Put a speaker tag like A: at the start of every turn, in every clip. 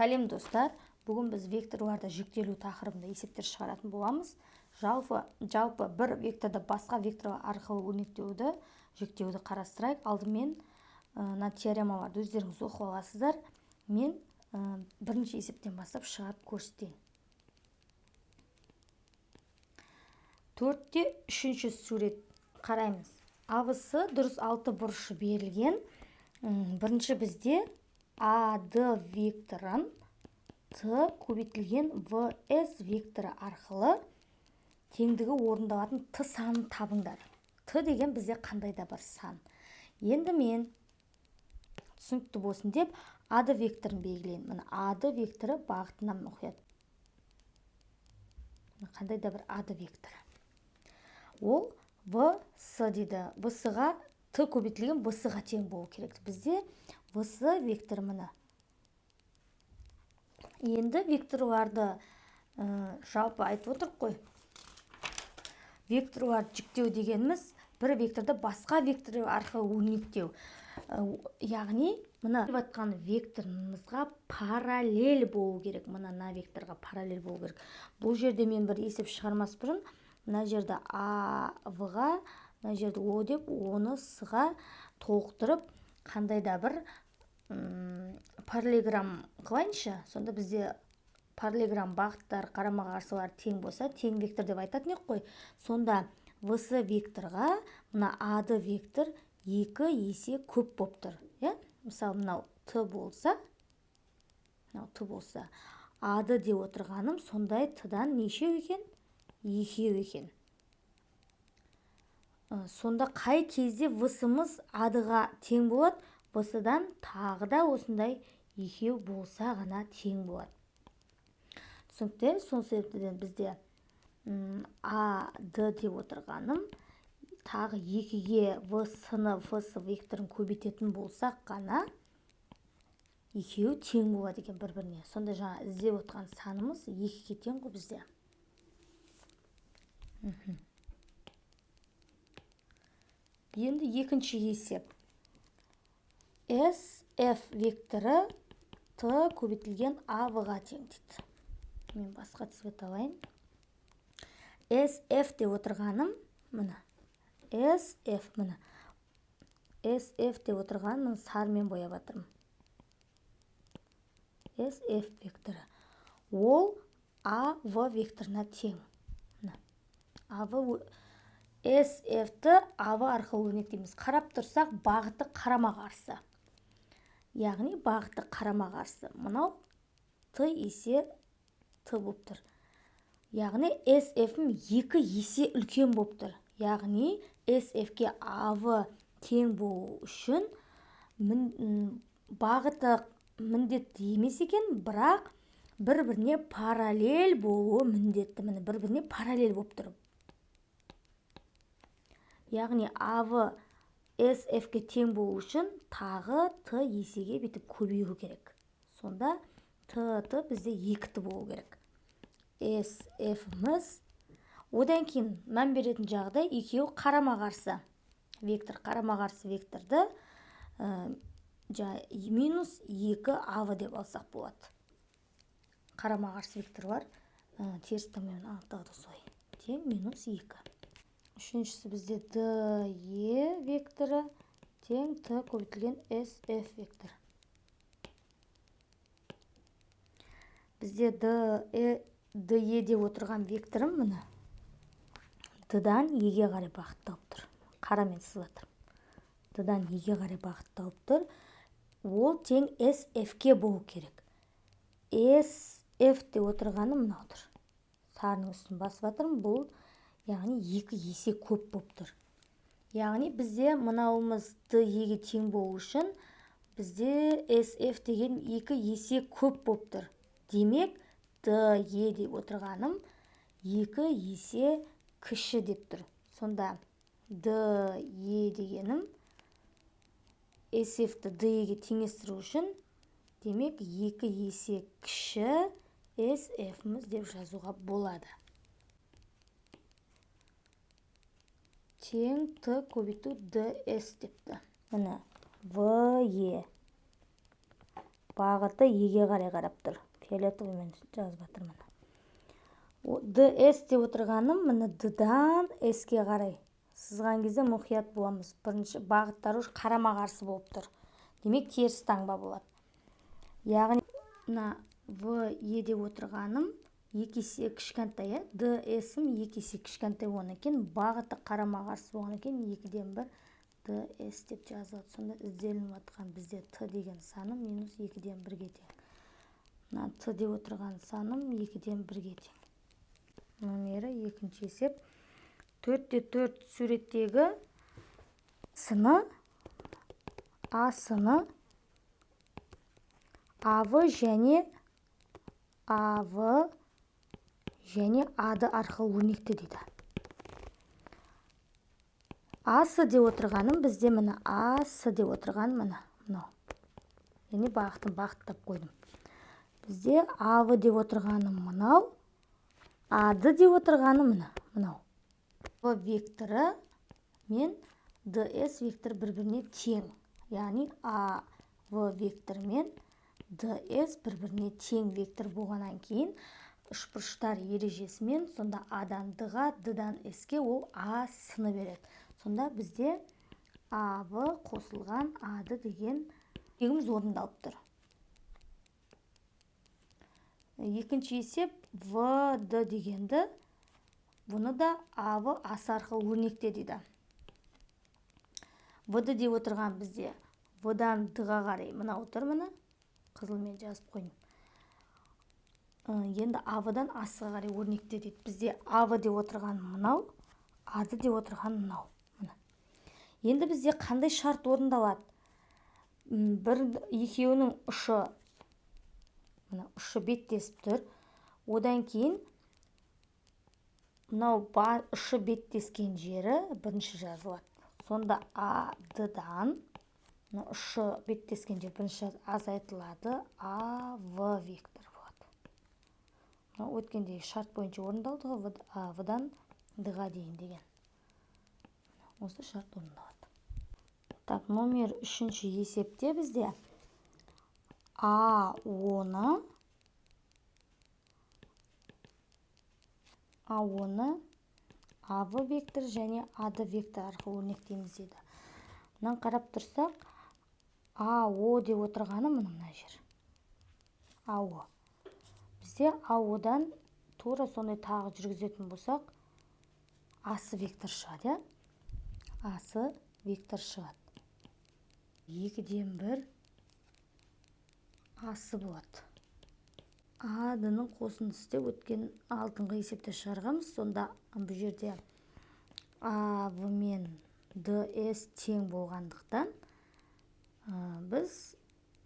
A: Сәлем достар, бүгін біз векторларда жүктелу тақырыбында есептер шығаратын боламыз. Жалпы бір векторды басқа вектор арқылы өрнектеуді, жүктеуді қарастырайық. Алдымен мына теоремаларды өздеріңіз оқып аласыздар. Мен бірінші есептен бастап шығарып көрсетейін. 4-те 3-ші сурет қараймыз. Авысы дұрыс 6 бұрышы берілген. Бірінші бізде АД векторын Т көбейтілген ВС векторы арқылы теңдігі орындалатын Т санын табыңдар. Т деген бізде қандай да бір сан. Енді мен түсінікті болсын деп АД векторын белгілеймін. Мына АД векторы бағытынан мұқият. Қандай да бір АД векторы. Ол ВС дейді. ВС-ға Т көбейтілген ВС-ға тең болу керек. Бізде ВС векторы мына. Енді векторларды жалпы айтып отырық қой. Векторларды жүктеу дегеніміз бір векторды басқа вектор арқылы өрнектеу. Яғни, мына айтқан векторымызға параллель болу керек. Мына векторға параллель болу керек. Бұл жерде мен бір есеп шығармас бұрын, мына жерде А-ға, мына жерде О деп, оны С-ға толықтырып, қандай да бір параллелограмм қылайыншы. Сонда бізде параллелограмм бағыттар, қарама-қарсылар тең болса, тең вектор деп айтатын ек қой. Сонда ВС векторға мына АД вектор 2 есе көп болып тұр. Мысалы, мынау Т болса, АД деп отырғаным сондай Т-дан нешеу екен? 2 екен. Сонда қай кезде ВС-мыз АД-ға тең болады? ВС-дан тағы да осындай 2 болса ғана тең болады. Түсінікті? Сол себептен бізде АД деп отырғаным тағы 2-ге ВС-ны ВС векторын көбейтетін болсақ ғана 2 тең болады екен бір-біріне. Сонда жаңа іздеп отырған санымыз 2-ге тең ғой бізде. Енді екінші есеп. SF векторы Т көбейтілген АВ-ға тең дейді. Мен басқа цвет алайын. SF деп отырғаным мына. SF мына. SF деп отырғаным сарымен бояп жатырмын. SF векторы. Ол АВ векторына тең. SF-ті АВ арқылы өрнектейміз. Қарап тұрсақ, бағыты қарама-қарсы. Яғни бағыты қарама-қарсы. Мынау Т есе Т болып тұр. Яғни SF-ім 2 есе үлкен болып тұр. Яғни SF-ке АВ тең болу үшін бағыты міндетті емес екен, бірақ бір-біріне параллель болуы міндетті. Міне бір-біріне параллель болып тұр. Яғни АВ SF-ке тең болу үшін тағы Т есеге бетіп көбею керек. Сонда Т бізде 2 болу керек. SF-міз. Одан кейін мән беретін жағдай екеуі қарама-қарсы. Вектор қарама-қарсы векторды минус 2 АВ деп алсақ болады. Қарама-қарсы векторлар теріс таңбамен анықталды солай. Тең минус 2. Үшіншісі бізде DE векторы тең Т көбейтілген SF векторы. Бізде DE деп отырған векторым мына. Д-дан Е-ге қарай бағытталып тұр. Қарамен сызып жатырмын. Д-дан Е-ге қарай бағытталып тұр. Ол тең SF-ке болу керек. SF деп отырғаны мынау тұр. Сарының үстін басып жатырмын. Бұл яғни 2 есе көп болып тұр. Яғни бізде мынауымыз DE-ге тең болу үшін бізде SF деген 2 есе көп болып тұр. Демек, DE деп отырғаным 2 есе кіші деп тұр. Сонда DE дегенім SF-ті DE-ге теңестіру үшін демек 2 есе кіші SF-міз деп жазуға болады. Тең Т көбейту DS депті. Мына VE бағыты еге қарай қарап тұр. Фиолетовыймен жазып жатырмын. ds деп отырғаным міне d-дан s-ке қарай сызған кезде мұқият боламыз. Бірінші бағыттары қарама қарсы болып тұр. Демек теріс таңба болады. Яғни мына v-e деп отырғаным 2 есе кішкентай, ds-ім 2 есе кішкентай болған екен, бағыты қарама қарсы болған екен, 2-ден 1 ds деп жазылады. Сонда ізделініп жатқан бізде t деген саным минус 2-ден 1-ге тең. Мына t деп отырған саным 2-ден 1-ге тең. Номері екінші есеп. 4-те 4 суреттегі сыны а сыны АВ және АД арқылы өрнекті дейді. асы деп отырғаным бізде міне асы деп отырған мынау. Яғни бағыттап қойдым. Бізде АВ деп отырғаным мынау. ады деп отырғаны мынау. В векторы мен ds вектор бір-біріне тең. Яғни АВ вектор мен ds бір-біріне тең вектор болғаннан кейін үшбұрыштар ережесімен сонда адан d-ға, d-дан s-ке ол а сыны береді. Сонда бізде АВ қосылған ады деген тегіміз орындалып тұр. Екінші есеп VD дегенді, бұны да АВ асы арқылы өрнекте дейді. VD деп отырған бізде V-дан D-ға қарай мынау тұр, мына қызылмен жазып қойдым. Енді АВ-дан асыға қарай өрнекте дейді. Бізде АВ деп отырған мынау, ады деп отырған мынау. Енді бізде қандай шарт орындалады? Екеуінің ұшы беттесіп тұр. Одан кейін мынау ұшы беттескен жері бірінші жазылады. Сонда АД-дан ұшы беттескен жер бірінші азайтылады. АВ вектор болады. Өткендегі шарт бойынша орындалды ғой, В-дан D-ға дейін деген. Осы шарт орындалады. Так, номер үшінші есепте бізде АО-ны АВ вектор және АД вектор арқылы өрнектейміз дейді. Мынаны қарап тұрсақ, АО деп отырғаны мына жер. АО. Бізде АО-дан тура сондай тағы жүргізетін болсақ, асы вектор шығады. Асы вектор шығады. 2-ден 1 асы болады. АД-ның қосындысы деп өткен алдыңғы есепте шығарғанбыз. Сонда бұл жерде АВ мен ds тең болғандықтан біз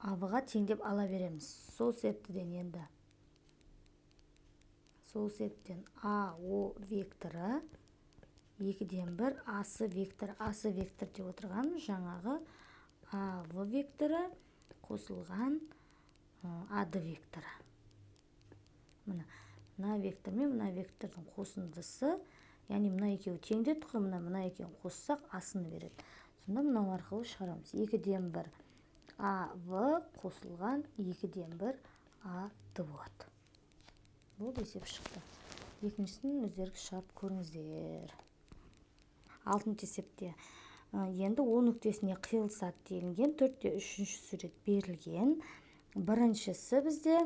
A: АВ-ға тең деп ала береміз. Сол себептен АО векторы 2-ден 1 асы вектор деп отырған жаңағы АВ векторы қосылған АД векторы. Мына вектор мен мына вектордың қосындысы, яғни мына екеуі теңде тұр, мына екеуін қоссақ асыны береді. Сонда мынау арқылы шығарамыз. 2-ден 1 АВ қосылған 2-ден 1 АД болады. Бұл есеп шықты. Екіншісін өздеріңіз шығарып көріңіздер. 6-шы есепте енді О нүктесіне қиылысады делінген. 4-те 3-ші сурет берілген. Біріншісі бізде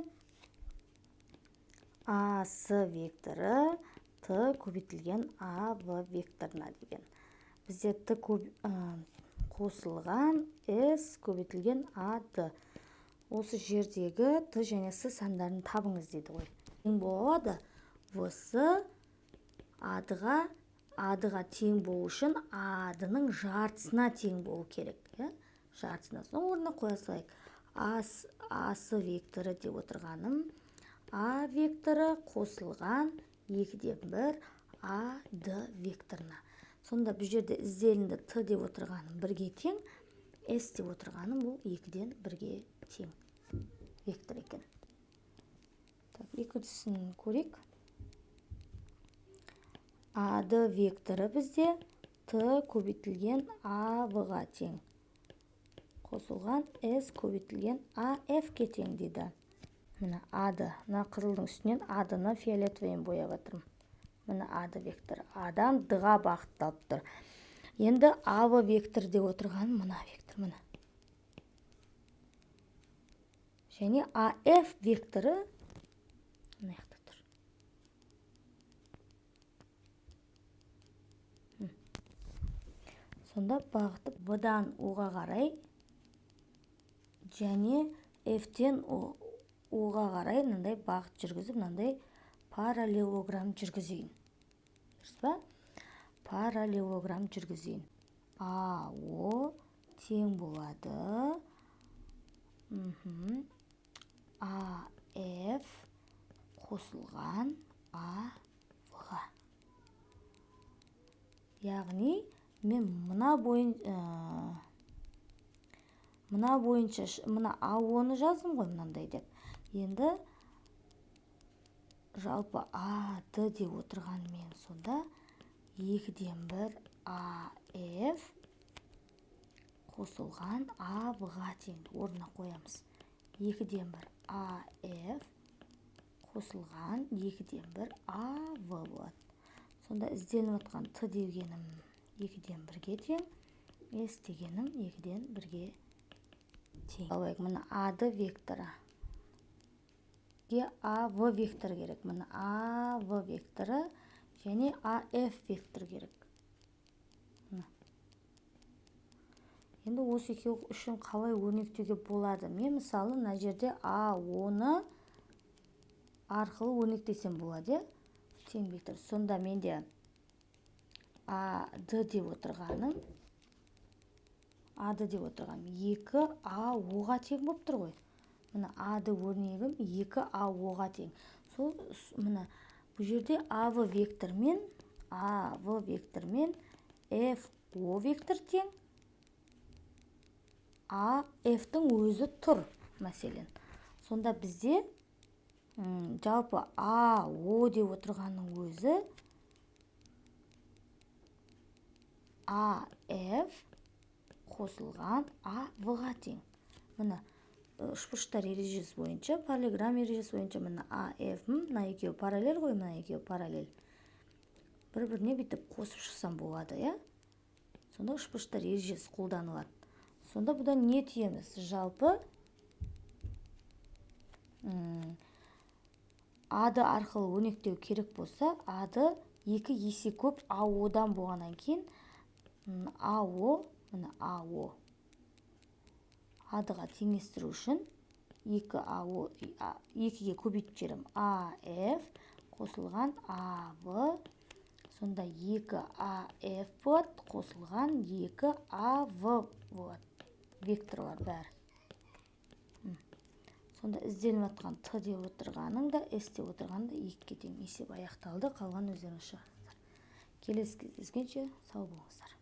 A: асы векторы Т көбейтілген АВ векторына деген. Бізде Т қосылған С көбейтілген АД. Осы жердегі Т және С сандарын табыңыз дейді ғой. Тең болады. Вс АД-ға тең болу үшін АД-ның жартысына тең болу керек. Жартысына. Соң орнына қоя салайық. Асы векторы деп отырғаным А векторы қосылған 2-ден 1 АД векторына. Сонда бұл жерде ізделінді Т деп отырғаным 1-ге тең, С деп отырғаным бұл 2-ден 1-ге тең вектор екен. Екіншісін көрейік. АД векторы бізде Т көбейтілген АВ-ға тең. қосылған s көбейтілген af-ке тең дейді. Мына ады, мына қызылдың үстінен адыны фиолетовыймен бояп жатырмын. Мына ады вектор. Адан д-ға бағытталып тұр. Енді а-вы вектор деп отырған мына вектор, мына. Және af векторы мына жақта тұр. Сонда бағыты в-дан у-ға қарай және f-тен у-ға қарай мынандай бағыт жүргізіп, мынандай параллелограмм жүргізейін. Дұрыс па? Параллелограмм жүргізейін. А-о тең болады А-ф қосылған А-ға. Яғни, мен мына бойынша мына А-оны жаздым ғой мынандай деп. Енді жалпы А-ды деп отырған мен сонда 2-1 А-ф қосылған А-ға тең. Орнына қоямыз. 2-1 А-ф қосылған 2-1 А-в болады. Сонда ізденіп отқан Т дегенім 2-1-ге тең, S дегенім 2-1-ге тең. Мына А-ды векторы. А-в вектор керек. Мына А-в векторы және А-ф вектор керек. Енді осы екеуі үшін қалай өрнектеуге болады? Мен мысалы мына жерде А-оны арқылы өрнектесем болады. Тең вектор. Сонда менде А-ды деп отырғаным 2 А-оға тең болып тұр ғой. Мына А-ды өрнегім 2 А-оға тең. Сол мына бұл жерде А-в вектор мен F-о вектор тең. А-ф-тің өзі тұр, мәселен. Сонда бізде жалпы А-о деп отырғанның өзі А-ф қосылған А-ға тең. Мына үшбұрыштар ережесі бойынша, параллелограмм ережесі бойынша мына А-ф, мына екеуі параллель ғой, мына екеуі параллель. Бір-біріне бүйтіп қосып шықсам болады, иә? Сонда үшбұрыштар ережесі қолданылады. Сонда бұдан не түйеміз? Жалпы А-ды арқылы өрнектеу керек болса, А-ды 2 есе көп А-одан болғаннан кейін А-о, мына А-о А-дыға теңестіру үшін 2-ге көбейтіп жерім А-ф қосылған А-в. Сонда 2 А-ф болады, қосылған 2 А-в болады. Векторлар бәрі. Сонда ізденіп атқан Т деп отырғаның да, С деп отырғаның да 2-ге тең. Есеп аяқталды, қалған өздеріңіз шығарыңыздар. Келесі кездескенше сау болыңыздар.